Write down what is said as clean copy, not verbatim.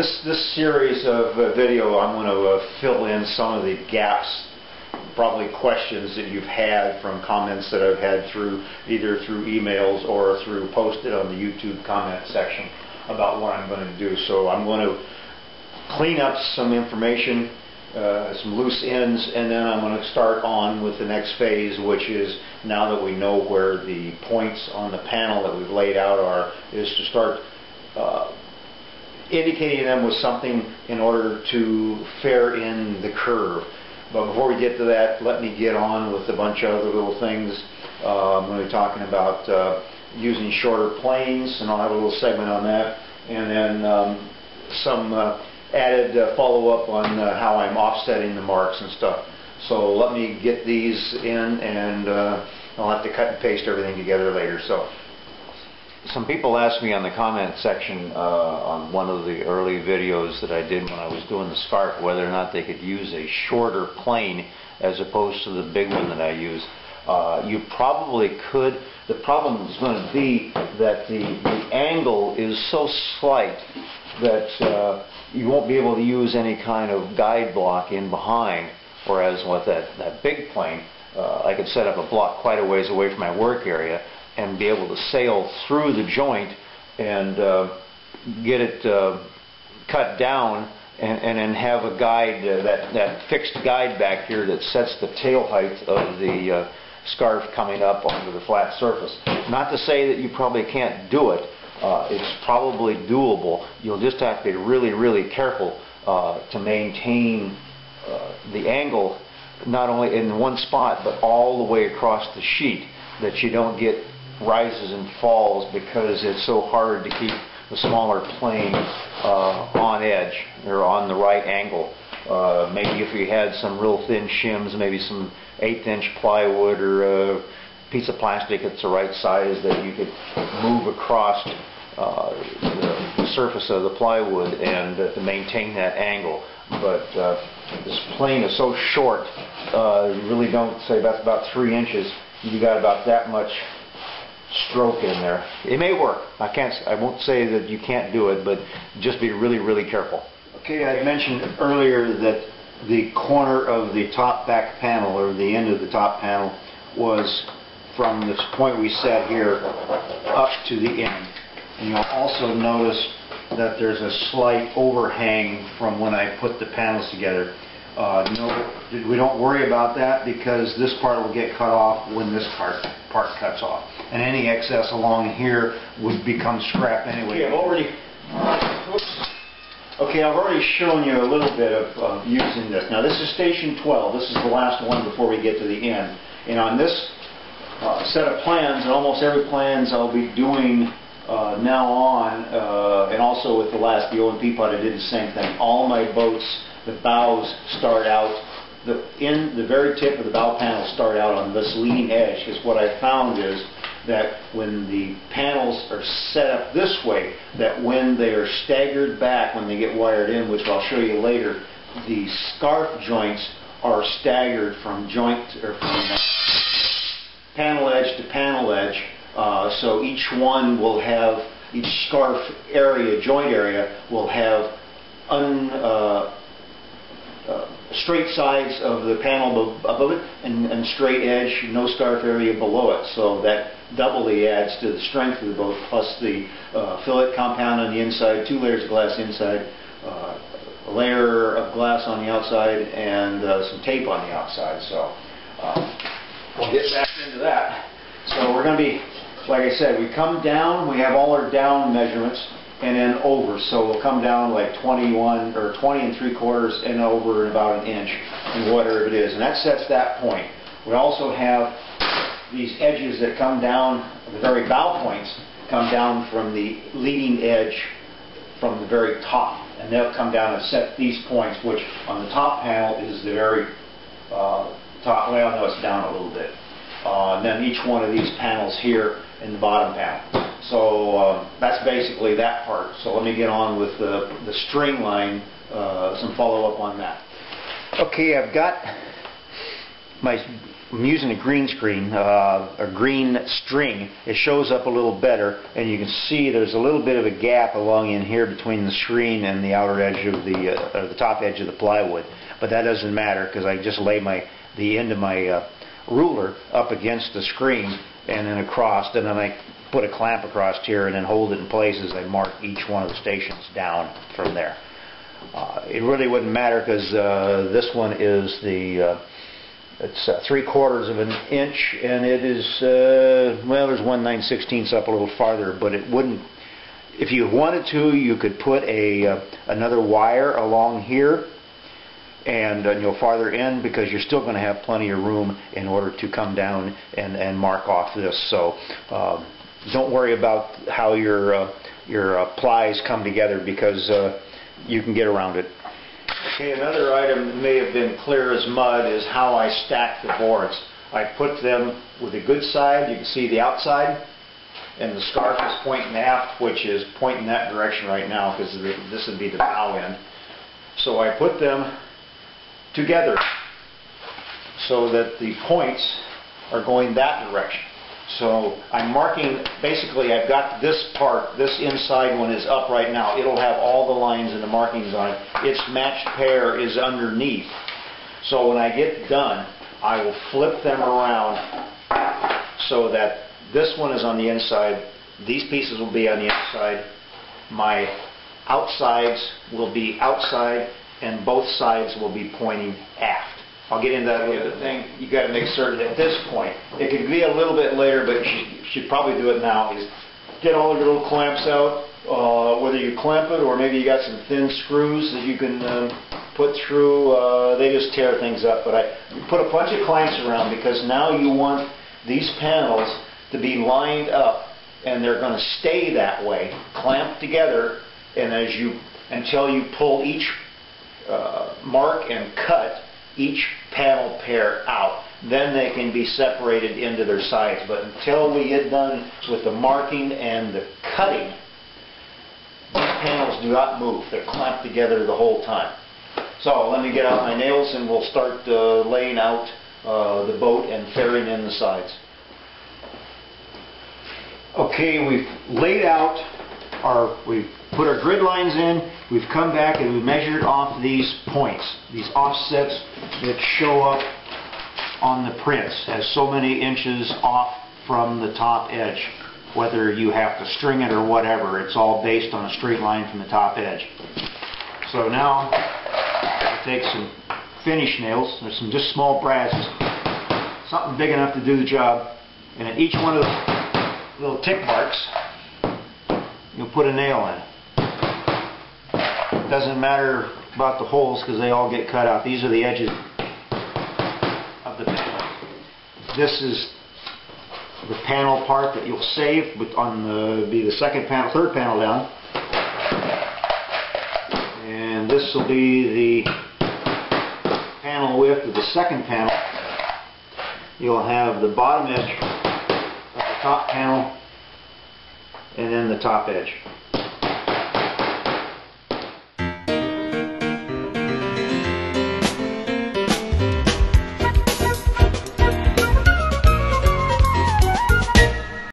this series of video, I'm going to fill in some of the gaps, probably questions that you've had from comments that I've had through either through emails or through posted on the YouTube comment section about what I'm going to do. So I'm going to clean up some information, some loose ends, and then I'm going to start on with the next phase, which is, now that we know where the points on the panel that we've laid out are, is to start indicating them with something in order to fair in the curve. But before we get to that, let me get on with a bunch of other little things. I'm going to be talking about using shorter planes, and I'll have a little segment on that, and then some added follow-up on how I'm offsetting the marks and stuff. So let me get these in, and I'll have to cut and paste everything together later. So, some people asked me on the comment section on one of the early videos that I did when I was doing the scarf whether or not they could use a shorter plane as opposed to the big one that I use. You probably could. The problem is going to be that the angle is so slight that you won't be able to use any kind of guide block in behind, whereas with that big plane, I could set up a block quite a ways away from my work area and be able to sail through the joint and get it cut down, and then have a guide, that fixed guide back here that sets the tail height of the scarf coming up onto the flat surface. Not to say that you probably can't do it. It's probably doable. You'll just have to be really, really careful to maintain the angle, not only in one spot but all the way across the sheet, that you don't get rises and falls, because it's so hard to keep the smaller plane on edge or on the right angle. Maybe if you had some real thin shims, maybe some 1/8" plywood or a piece of plastic that's the right size, that you could move across the surface of the plywood and to maintain that angle. But this plane is so short, you really don't say that's about 3 inches. You got about that much stroke in there. It may work. I won't say that you can't do it, but just be really, really careful. Okay, I mentioned earlier that the corner of the top back panel, or the end of the top panel, was from this point we set here up to the end. And you'll also notice that there's a slight overhang from when I put the panels together. We don't worry about that, because this part will get cut off when this part cuts off, and any excess along here would become scrap anyway. I've already shown you a little bit of using this. Now this is station 12. This is the last one before we get to the end. And on this set of plans, and almost every plans I'll be doing now on, and also with the last OMV pod, I did the same thing. All my boats, the bows start out, the very tip of the bow panel start out on this leading edge, because what I found is that when the panels are set up this way, that when they are staggered back, when they get wired in, which I'll show you later, the scarf joints are staggered from panel edge to panel edge. So each one will have, each scarf area, joint area, will have straight sides of the panel above it, and straight edge, no scarf area below it. So that doubly adds to the strength of the boat, plus the fillet compound on the inside, 2 layers of glass inside, a layer of glass on the outside, and some tape on the outside. So we'll get back into that. So we're going to be, like I said, we come down, we have all our down measurements, and then over. So we'll come down like 21 or 20 3/4 and over about 1 inch, and whatever it is. And that sets that point. We also have these edges that come down, the very bow points come down from the leading edge from the very top. And they'll come down and set these points, which on the top panel is the very top. Well, no, it's down a little bit. And then each one of these panels here in the bottom panel. So that's basically that part. So let me get on with the string line, some follow-up on that. Okay, I've got I'm using a green screen, a green string. It shows up a little better, and you can see there's a little bit of a gap along in here between the screen and the outer edge of the top edge of the plywood. But that doesn't matter because I just lay the end of my ruler up against the screen and then across, and then I put a clamp across here and then hold it in place as I mark each one of the stations down from there. It really wouldn't matter because this one is it's 3/4 of an inch, and it is well, there's 1 9/16 up a little farther, but it wouldn't. If you wanted to, you could put another wire along here and farther in, because you're still going to have plenty of room in order to come down and mark off this. So don't worry about how your plies come together, because you can get around it. Okay, another item that may have been clear as mud is how I stack the boards. I put them with a good side. You can see the outside, and the scarf is pointing aft, which is pointing that direction right now because this would be the bow end. So I put them together so that the points are going that direction. So I'm marking, basically I've got this part, this inside one is up right now. It'll have all the lines and the markings on it. Its matched pair is underneath. So when I get done, I will flip them around so that this one is on the inside, these pieces will be on the outside, my outsides will be outside, and both sides will be pointing aft. I'll get into that later. The thing you got to make certain at this point, it could be a little bit later, but you should probably do it now, is get all your little clamps out, whether you clamp it or maybe you got some thin screws that you can put through. They just tear things up, but I put a bunch of clamps around because now you want these panels to be lined up, and they're going to stay that way, clamped together, and until you pull each mark and cut each panel pair out. Then they can be separated into their sides. But until we get done with the marking and the cutting, these panels do not move. They're clamped together the whole time. So let me get out my nails and we'll start laying out the boat and ferrying in the sides. Okay, we've laid out we've put our grid lines in, we've come back and we've measured off these points, these offsets that show up on the prints as so many inches off from the top edge. Whether you have to string it or whatever, it's all based on a straight line from the top edge. So now I'll take some finish nails, there's some just small brasses, something big enough to do the job, and at each one of the little tick marks you'll put a nail in. It doesn't matter about the holes because they all get cut out. These are the edges of the panel. This is the panel part that you'll save on be the second panel, third panel down. And this will be the panel width of the second panel. You'll have the bottom edge of the top panel and then the top edge.